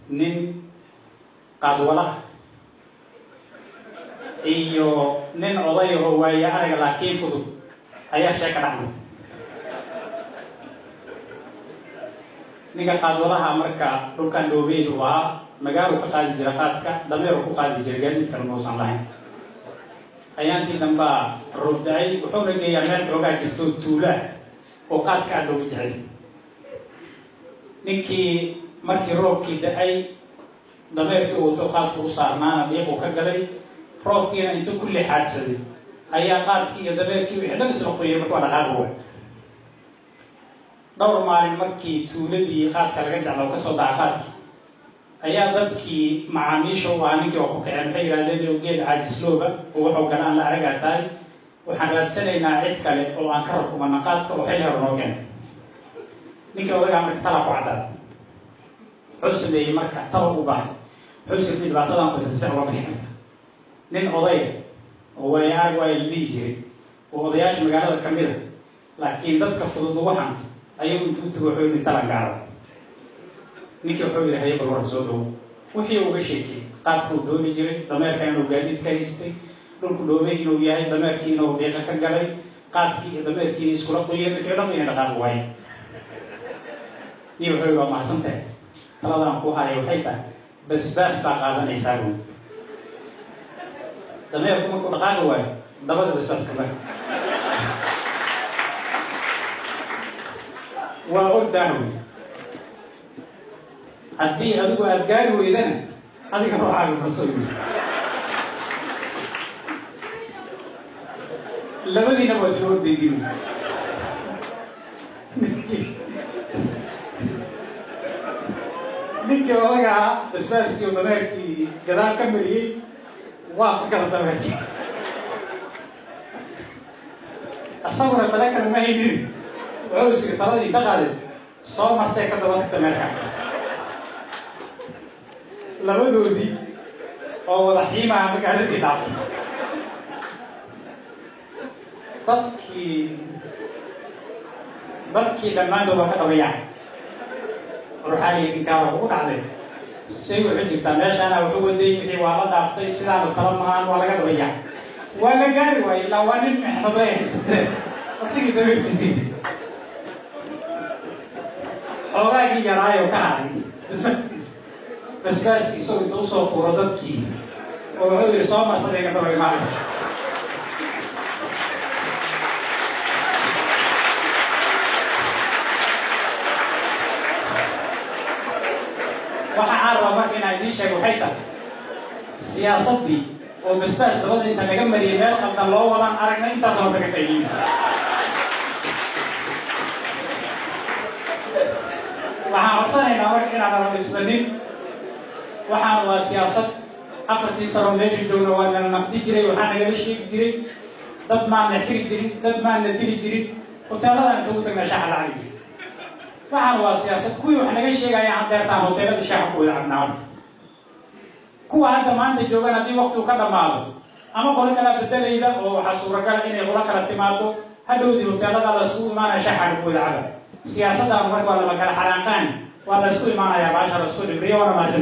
nin qadwala iyo nin oday oo waaya araga laakiin fudud ayaa sheeka dhacday ninka qadwalaha marka dhulkan dhoobeydu waa magaalo ka qaadi jira qaadka dameero ku qaadi jira gaadiidka muusan lahayn ayaantii damba roobday wuxuu geeyaa meel xoogaa jirto tuula oo qaadka aad loogu jecel ninkii markii roobkii da'ay dameerkii uu qaadku u saarnaana dhiiquu ka galay roobkiina intuu kulli xaadsaday ayaa qaadkii iyo dameerkii wixii dhan isla qoyay marka waa dhaqaaqo dhowr maalin markii tuuladii qaadka laga jeclo ka soo dhaca qaadkii ayaa dadkii macaamiisha u ahaa ninkii oo ku kaceen waxay yidhahdeen oo geed caajislooba oo wuxuu galaan la aragaa tahay waxaan raadsanaynaa cid kale oo aan ka rakumana qaadka oo xilli hore noo keenay ninkii odagaa marka tala ku caddaad wuxuu sameeyey marka tala u baahay wuxuu sameeyey dhibaatadan batasisa uga bixi karta nin oday oo waaya arag waaya la dhihi jiray oo odayaasha magaalada ka mid a laakiin dadka fudud ugu hanto ayagu intuu tago wuxuu yidhi talan gaara ninkii wuxuu yidhi haye bal war soo dhowo wixii uga sheekiyey qaadkuu dooni jiray dameerka inuu gaadiid ka haystay dhulku dhoobay inuu yahay dameerkii inuu dhiiqa ka galay qaadkii iyo dameerkiina iskula qoyeen dadkii dhan inay dhaqaaqi waaye nin wuxuu yidhi waa mahadsantahay taladaan ku haya waxay tahay basbaas baa qaadanaysaa buy dameerku markuu dhaqaaqi waayo dabada basbaaska mar waa ordaan wey haddii adigu aad gaari weydana adiga ruuxaaga kasoo yimi labadiina waa soo ordaydiin ninkii odagaa basbaaskii oo dameerkii gadaal ka mariyey waa fikada dameerkii asaguna tala kale ma haynin wuxuu isiri taladii ka qaaday soo marsee ka daba tagta meelka labadoodii oo wada xiimaa magaaladii dhaafay dadkii dhammaantood waa ka dhabayaan ruuxaaliya ninkaa ugu dhacday say wuxuu jirtaa meeshaana wuxuu waday wixii waa la dhaaftay sidaanu kala mahaan waa laga dhabayaa waa la gaari waaye ilaa waa nin mexnadlay haysatee asigii dameerkiisii xoogaagii yaraayo ka haray basbaaskiisa inta usoo tuuro dadkii oo wuxuu yidhi soo marsaday ka dabay maalinka waxaa raba marka inaan idiin sheego waxay tahay siyaasaddii oo basbaas dabada inta laga mariyay meel qaldan loo wadaan aragna intaas oo kaga qaybiin waxaan codsanaynaa marka inaan ala dhibsanin waxaan waa siyaasad afartii sano meesha joogna waa nala naqdi jiray waxaa nagala sheegi jiray dad maana xiri jirin dad maana dili jirin hoteeladan inta ugu tagnaa shaaxa la cabi jiray waxaan waa siyaasad kuwii wax naga sheegaya aan deertaan hoteelada shaaxa ku wada cabnaa kuwa hadda maanta joogaan haddii waqtigu ka dhammaado ama qolo kala bedelayda oo waxaa suuragala inay qolo kala timaado hadhowdii hoteelada la isugu imaanaya shaaxa ku wada caba siyaasaddan marka waa lama kala xaraanqaan waa la isku imaanayaa baasha la isku dhibriyo wana maasan